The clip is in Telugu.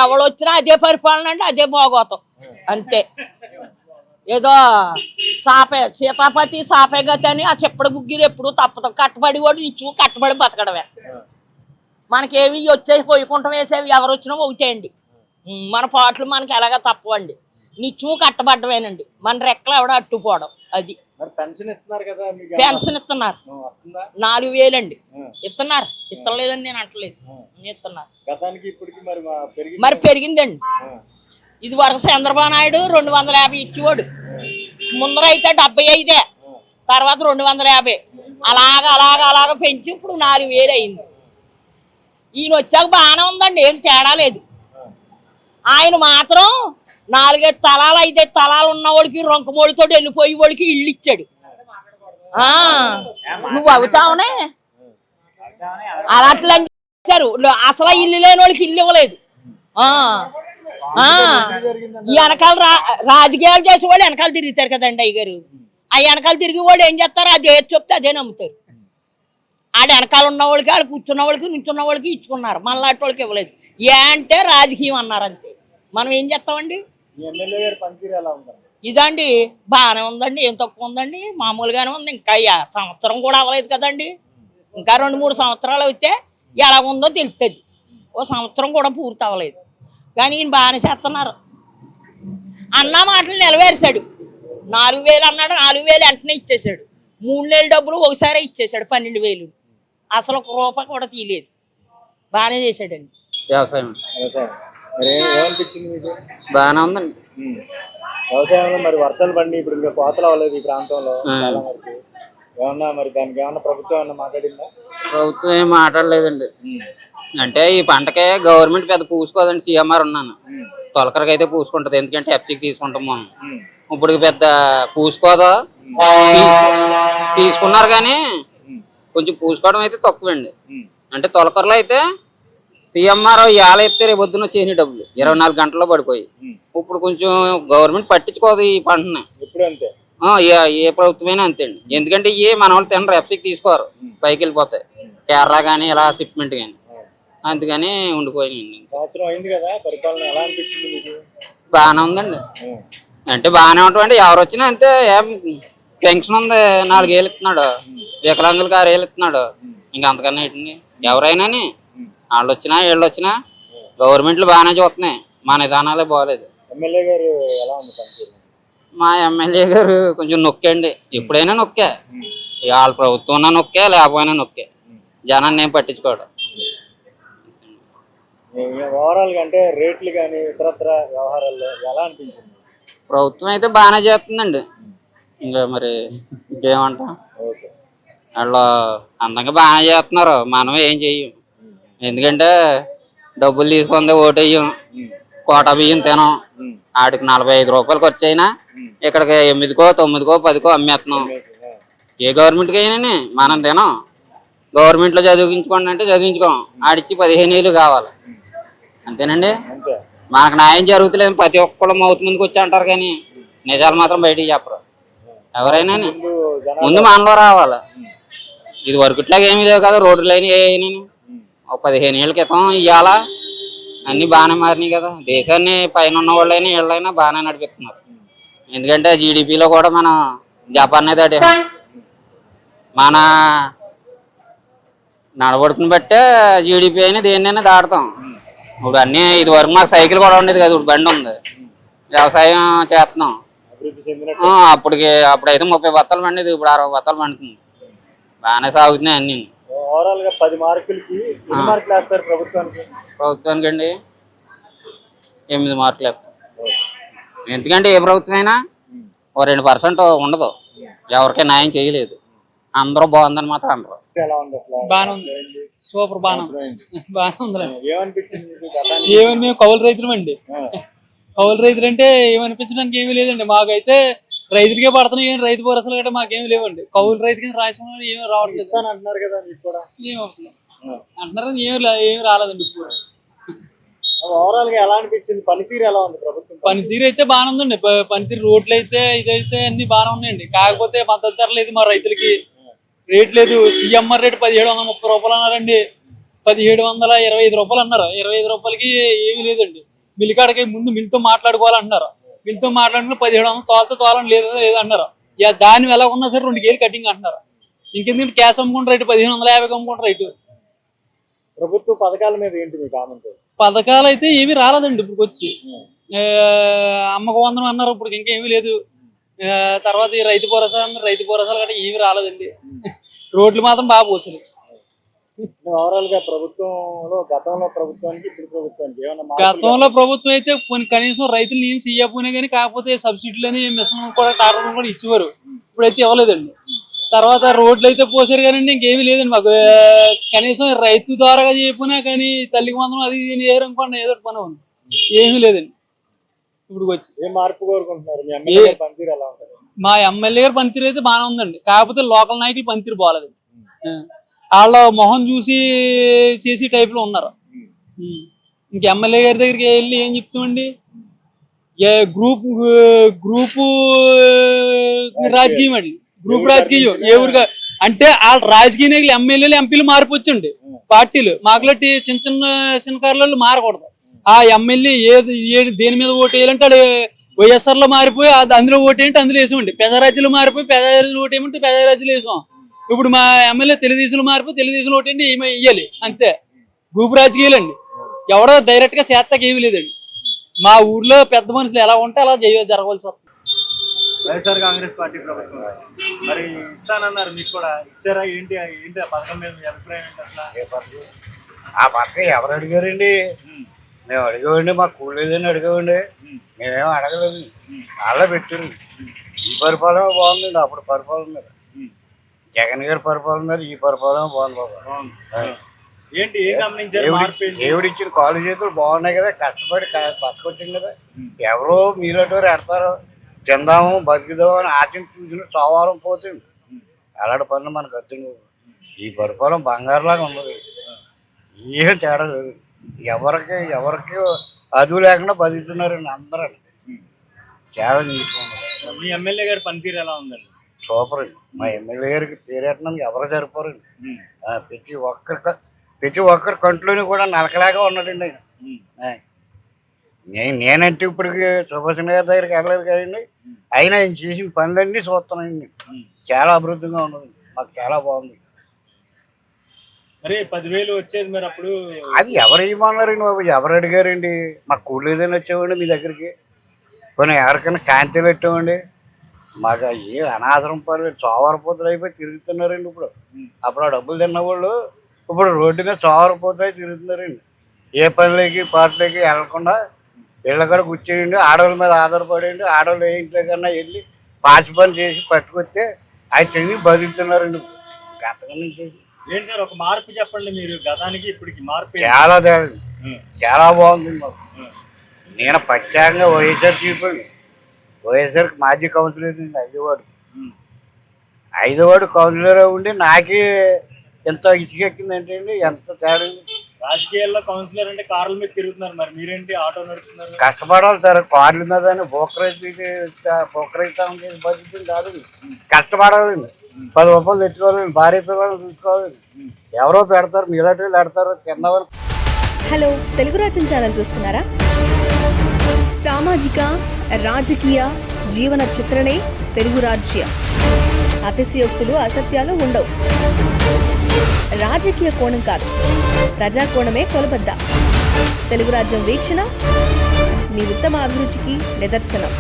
ఎవడొచ్చినా అదే పరిపాలన అంటే అదే భోగోతం అంతే. ఏదో సీతాపతి సాపే గతి అని ఆ చెప్పడి ముగ్గురు ఎప్పుడు తప్పదు. కట్టబడి కూడా నిచ్చు కట్టబడి బతకడమే. మనకేమి వచ్చేసి పోయికుంటం వేసేవి ఎవరు వచ్చినా ఒకటే అండి. మన పాటలు మనకి ఎలాగ తప్పవండి. నిచ్చు కట్టబడ్డమేనండి. మన రెక్కలు ఎవడ అట్టుపోవడం అది. పెన్షన్ ఇస్తున్నారు 4000 అండి. ఇస్తున్నారు. ఇస్తలేదని నేను అంటలేదు, ఇస్తున్నారు. మరి పెరిగిందండి. ఇది వరకు చంద్రబాబు నాయుడు 250 ఇచ్చేవాడు. ముందర అయితే 75, తర్వాత 250. అలాగ పెంచి ఇప్పుడు 4000 అయింది. ఈయన వచ్చాక బాగానే ఉందండి, ఏం తేడా లేదు. ఆయన మాత్రం 4 తలాలు 5 తలాలు ఉన్నవాడికి రొంకమోడితో వెళ్ళిపోయి వాడికి ఇల్లు ఇచ్చాడు. నువ్వు అవుతావునే అలాంటి ఇచ్చారు. అసలు ఇల్లు లేని వాడికి ఇల్లు ఇవ్వలేదు. ఈ వెనకాల రాజకీయాలు చేసేవాళ్ళు వెనకాల తిరుగుతారు కదండి అయ్యగారు. ఆ వెనకాల తిరిగి వాళ్ళు ఏం చేస్తారు, అది ఏది చెప్తే అదే నమ్ముతారు. ఆడ వెనకాల ఉన్న వాళ్ళకి, ఆడ కూర్చున్న వాళ్ళకి, నించున్న వాళ్ళకి ఇచ్చుకున్నారు. మనలాంటి వాళ్ళకి ఇవ్వలేదు. ఏ అంటే రాజకీయం అన్నారు అంతే. మనం ఏం చేస్తామండి. ఇదండి బాగానే ఉందండి, ఏం తక్కువ ఉందండి, మామూలుగానే ఉంది. ఇంకా సంవత్సరం కూడా అవ్వలేదు కదండి. ఇంకా 2-3 సంవత్సరాలు అయితే ఎలా ఉందో తెలుస్తుంది. ఓ సంవత్సరం కూడా పూర్తి అవ్వలేదు కానీ ఈయన బాగానే చేస్తున్నారు. అన్న మాటలు నెలవేర్చాడు. 4000 అన్నాడు, 4000 వెంటనే ఇచ్చేసాడు. 3 నెలల డబ్బులు ఒకసారి ఇచ్చేసాడు 12,000. అసలు ఒక రూపాయి కూడా తీయలేదు. బాగానే చేశాడండి. వ్యవసాయం బాగానే ఉందండి. వ్యవసాయంలో మరి వర్షాలు పడి ఇప్పుడు ఇంకా కోతలు అవ్వలేదు ఈ ప్రాంతంలో చాలా వరకు. ఏమన్నా మరి దానికి ఏమన్నా ప్రభుత్వం ఏమన్నా మాట్లాడిందా? ప్రభుత్వం ఏం మాట్లాడలేదండి. అంటే ఈ పంటకే గవర్నమెంట్ పెద్ద పూసుకోదండి. సీఎంఆర్ ఉన్నాను, తొలకరికి అయితే పూసుకుంటది. ఎందుకంటే ఎఫ్సీకి తీసుకుంటాం మనం. ఇప్పుడు పెద్ద పూసుకోదా, తీసుకున్నారు కానీ కొంచెం పూసుకోవడం అయితే తక్కువండి. అంటే తొలకరలో అయితే సీఎంఆర్ ఏళ్ళ ఎత్తే రేపు పొద్దున్న వచ్చేసిన డబ్బులు 24 గంటల్లో పడిపోయి. ఇప్పుడు కొంచెం గవర్నమెంట్ పట్టించుకోదు ఈ పంటని. ఏ ప్రభుత్వమైనా అంతే అండి. ఎందుకంటే మన వాళ్ళు తినరు, ఎఫ్సీకి తీసుకోరు, పైకి వెళ్ళిపోతాయి. కేరళ కానీ ఇలా షిప్మెంట్ కానీ, అందుకని ఉండిపోయింది. బాగానే ఉందండి. అంటే బాగానే ఉంటుంది. ఎవరు వచ్చినా అంతే. ఏం పెన్షన్ ఉంది, 4 ఏళ్ళు ఇస్తున్నాడు. వికలాంగులకు 6 ఏళ్ళు ఇస్తున్నాడు. ఇంకా అంతకన్నా ఏంటండి. ఎవరైనా వాళ్ళు వచ్చినా వీళ్ళు వచ్చినా గవర్నమెంట్లు బాగానే చూస్తున్నాయి. మా నిదానాలే బాగలేదు. మా ఎమ్మెల్యే గారు కొంచెం నొక్కండి. ఎప్పుడైనా నొక్కే, వాళ్ళ ప్రభుత్వం ఉన్నా నొక్కే, లేకపోయినా నొక్కే. జనాన్ని ఏం పట్టించుకోవడం. ప్రభుత్వం అయితే బాగానే చేస్తుందండి. ఇంకా మరి ఇంకేమంటాం. వాళ్ళు అందంగా బాగానే చేస్తున్నారు, మనం ఏం చెయ్యం. ఎందుకంటే డబ్బులు తీసుకుందే ఓటేయం, కోటా బియ్యం తినం. ఆడికి 45 రూపాయలు ఖర్చు అయినా ఇక్కడికి 8కో 9కో 10కో అమ్మేస్తున్నాం. ఏ గవర్నమెంట్కి అయినా మనం తినం. గవర్నమెంట్లో చదివించుకోండి అంటే చదివించుకోం. ఆడిచ్చి 15 ఏళ్ళు కావాలి అంతేనండి. మనకు న్యాయం జరుగుతలేదు. ప్రతి ఒక్కళ్ళు మౌత్ ముందుకు వచ్చి అంటారు కానీ నిజాలు మాత్రం బయటికి చెప్పరు. ఎవరైనా ముందు మనలో రావాలి. ఇది వరకు ఇట్లాగా ఏమీ లేవు కదా. రోడ్లు అయినా ఒక 15 ఏళ్ళ క్రితం ఇవాళ అన్ని బాగానే మారినాయి కదా. దేశాన్ని పైన ఉన్న వాళ్ళైనా వీళ్ళైనా బాగానే నడిపిస్తున్నారు. ఎందుకంటే జీడిపిలో కూడా మనం జపాన్ దాటే మన నడబడుతుని బట్టే జీడిపి అయినా దేన్నైనా దాటుతాం. ఇప్పుడు అన్నీ ఇది వరకు మాకు సైకిల్ కూడా ఉండేది కదా, ఇప్పుడు బండి ఉంది. వ్యవసాయం చేస్తున్నాం. అప్పుడైతే 30 బత్తాలు పండేది, ఇప్పుడు 60 బత్తాలు పండుతుంది. బాగానే సాగుతున్నాయి అన్ని. ప్రభుత్వానికి అండి 8 మార్కులు వేస్తాం. ఎందుకంటే ఏ ప్రభుత్వం అయినా ఓ 2% ఉండదు. ఎవరికీ న్యాయం చేయలేదు. అందరూ బాగుందని మాత్రం అందరూ సూపర్ బాగానే ఉంది. ఏమని మేము కౌలు రైతులమండి. కౌలు రైతులు అంటే ఏమనిపించడానికి ఏమీ లేదండి. మాకైతే రైతులకే పడుతున్నాయి, రైతు భరోసాలు గట్రా మాకేమి లేవండి. కౌలు రైతుకి రాజకీయంలో ఏమీ రావట్లేదు అంటున్నారు. ఏమి రాలేదండి. ఇప్పుడు పనితీరు అయితే బాగానే ఉందండి. పనితీరు రోడ్లు అయితే ఇదైతే అన్ని బాగానే ఉన్నాయండి. కాకపోతే మద్దతు ధర లేదు మా రైతులకి. రేట్ లేదు. సీఎంఆర్ రేటు 1730 రూపాయలు అన్నారండి. 1725 రూపాయలు అన్నారు. 25 రూపాయలకి ఏమీ లేదండి. మిల్లికాడకి ముందు మిల్తో మాట్లాడుకోవాలంటున్నారు. మిల్తో మాట్లాడుకుని 1700 తోలని లేదన్నారు. ఇక దాన్ని ఎలా ఉన్నా సరే 2 కేజీలు కటింగ్ అంటున్నారు. ఇంకెందుకంటే క్యాష్ అమ్ముకుంటే రైట్ 1550 అమ్ముకుంటే రైట్. ప్రభుత్వ పథకాల మీద ఏంటి మీ కామెంట్? పథకాలు అయితే ఏమీ రాలేదండి ఇప్పుడు వచ్చి. అమ్మకు 100 అన్నారు, ఇప్పుడు ఇంకేమీ లేదు. తర్వాత ఈ రైతు భరోసాలు గట్రా ఏమీ రాలేదండి. రోడ్లు మాత్రం బాగా పోసారు. ఓవరాల్ గా ప్రభుత్వంలో గతంలో ప్రభుత్వానికి ఇప్పుడు ప్రభుత్వానికి ఏమన్నా గతంలో ప్రభుత్వం అయితే కనీసం రైతులు నేను చెయ్యకపోయినా కానీ కాకపోతే సబ్సిడీలని మిషన్ కూడా టాటర్ కూడా ఇచ్చేవారు. ఇప్పుడైతే ఇవ్వలేదండి. తర్వాత రోడ్లు అయితే పోసారు కానీ ఇంకేమీ లేదండి మాకు. కనీసం రైతు ద్వారాగా చేయకపోయినా కానీ తల్లికి మందరం అది ఇది ఏరనుకోండి ఏదో పని ఉంది, ఏమీ లేదండి. ఇప్పుడు వచ్చి ఏ మార్పు కోరుకుంటున్నారు? మీ ఎమ్మెల్యే గారి పనితీరు ఎలా ఉంటుంది? మా ఎమ్మెల్యే గారి పనితీరు అయితే బాగానే ఉందండి. కాకపోతే లోకల్ నాయకులు పనితీరు బాగాలేదండి. వాళ్ళ మొహం చూసి చేసి టైప్ లో ఉన్నారు. ఇంక ఎమ్మెల్యే గారి దగ్గరికి వెళ్ళి ఏం చెప్తామండి? గ్రూప్ రాజకీయం అండి. గ్రూప్ రాజకీయం ఏ ఊరిగా అంటే వాళ్ళ రాజకీయ నాయకులు ఎమ్మెల్యేలు ఎంపీలు మారిపోవచ్చండి. పార్టీలు మాకులట్టి చిన్న కార్లలో మారకూడదు. ఆ ఎమ్మెల్యే దేని మీద ఓటు వేయాలంటే అది వైఎస్ఆర్ లో మారిపోయి అందులో ఓటు ఏంటి అందులో వేసామండి. పెదరాజ్యంలో మారిపోయి పెదరాజ్యంలో ఓటు ఏమంటే పెదరాజ్యంలో వేసాం. ఇప్పుడు మా ఎమ్మెల్యే తెలుగుదేశంలో మారిపోయి తెలుగుదేశంలో ఓటు ఏంటి ఏమి వేయాలి అంతే. గ్రూప్ రాజకీయాలు అండి. ఎవడో డైరెక్ట్ గా చేస్తాకి ఏమీ లేదండి. మా ఊర్లో పెద్ద మనుషులు ఎలా ఉంటే అలా జరగవలసి వస్తుంది. వైఎస్ఆర్ కాంగ్రెస్ పార్టీ ప్రభుత్వం మరి ఇస్తానన్నారు, మీకు కూడా ఇచ్చారా? ఏంటి ఆ పథకం మీద మీ అభిప్రాయం ఏంటి అసలు? ఆ పథకం ఎవరు అడిగారండి? మేము అడిగామండి, మాకు కూలేదని అడిగామండి. మేమేమో అడగలేదు, వాళ్ళే పెట్టారు. ఈ పరిపాలన బాగుందండి. అప్పుడు పరిపాలన మీద జగన్ గారి పరిపాలన మీద ఈ పరిపాలన బాగుంది బాబా. ఏంటి ఏం గమనించారు? దేవుడు ఇచ్చిన కాలు చేతులు బాగున్నాయి కదా, కష్టపడి బతకొచ్చింది కదా. ఎవరో మీలోటో ఎడతారో తిందాము బతుకుదాము అని ఆశించి చూసిన సోమవారం పోతుంది. అలాంటి పనులు మనకు అర్థం. ఈ పరిపాలన బంగారులాగా ఉన్నది, ఏం తేడా లేదు. ఎవరికి అదువు లేకుండా బతుకుతున్నారండి అందరూ. చాలా నీట్గా. మీ ఎమ్మెల్యే గారి పనితీరు ఎలా ఉందండి? సూపర్ అండి. మా ఎమ్మెల్యే గారికి పేరెట్టడానికి ఎవరు సరిపోరండి. ప్రతి ఒక్కరి కంట్లోని కూడా నలకలాగా ఉన్నాడండి ఆయన. నేనంటే ఇప్పటికి సుభాష్ గారి దగ్గరికి వెళ్ళలేదు కదండి, అయినా ఆయన చేసిన పనులన్నీ చూస్తున్నాయండి. చాలా అభివృద్ధిగా ఉన్నది, మాకు చాలా బాగుంది. మరి 10,000 వచ్చేది మరి అప్పుడు అది ఎవరు ఇవ్వమన్నారండి బాబు? ఎవరు అడిగారండి? మాకు కూలేదని వచ్చామండి మీ దగ్గరికి. కొన్ని ఎవరికైనా కాంతీలు పెట్టామండి. మాకు ఏ అనాథరం పర్లేదు, చోవరపోతులు అయిపోయి తిరుగుతున్నారండి. అప్పుడు ఆ డబ్బులు తిన్నవాళ్ళు ఇప్పుడు రోడ్డు మీద చోవరపోతులు తిరుగుతున్నారండి. ఏ పనులకి పాటలకి వెళ్ళకుండా ఇళ్ళ కూడా కూర్చోండి, ఆడవాళ్ళ మీద ఆధారపడండి. ఆడవాళ్ళు ఏ ఇంట్లో కన్నా వెళ్ళి పాచి పని చేసి పట్టుకొస్తే అవి తిరిగి బతుకుతున్నారండి. గతకన్నా చేసి ఏంటి సార్ ఒక మార్పు చెప్పండి మీరు, గతానికి ఇప్పటికి మార్పు? చాలా చాలా బాగుంది మాకు. నేను ప్రత్యేకంగా వైఎస్ఆర్ చూపండి, వైఎస్ఆర్కి మాజీ కౌన్సిలర్ అండి. 5వ వార్డు కౌన్సిలర్ ఉండి నాకే ఎంత ఇసుకెక్కిందంటే అండి, ఎంత తేడా. రాజకీయాల్లో కౌన్సిలర్ అంటే కార్ల మీద తిరుగుతున్నారు, మరి మీరేంటి ఆటో నడుపుతున్నారు? కష్టపడాలి సార్, కార్ల మీద బొక్కరైతాం బతుకుతుంది కాదు. కష్టపడాలండి, 10 రూపాయలు తెచ్చుకోవాలండి, భార్య పిల్లలు చూసుకోవాలండి. ఎవరో పెడతారు, మీలాంటి వాళ్ళు పెడతారు తిన్నవారు. హలో, తెలుగు రాజ్యం ఛానల్ చూస్తున్నారా? సామాజిక రాజకీయ జీవన చిత్రణే తెలుగు రాజ్యం. అతిశయోక్తులు అసత్యాలు ఉండవు. రాజకీయ కోణం కాదు, ప్రజా కోణమే కొలబద్ద. తెలుగు రాజ్యం వీక్షణ మీ ఉత్తమ అభిరుచికి నిదర్శనం.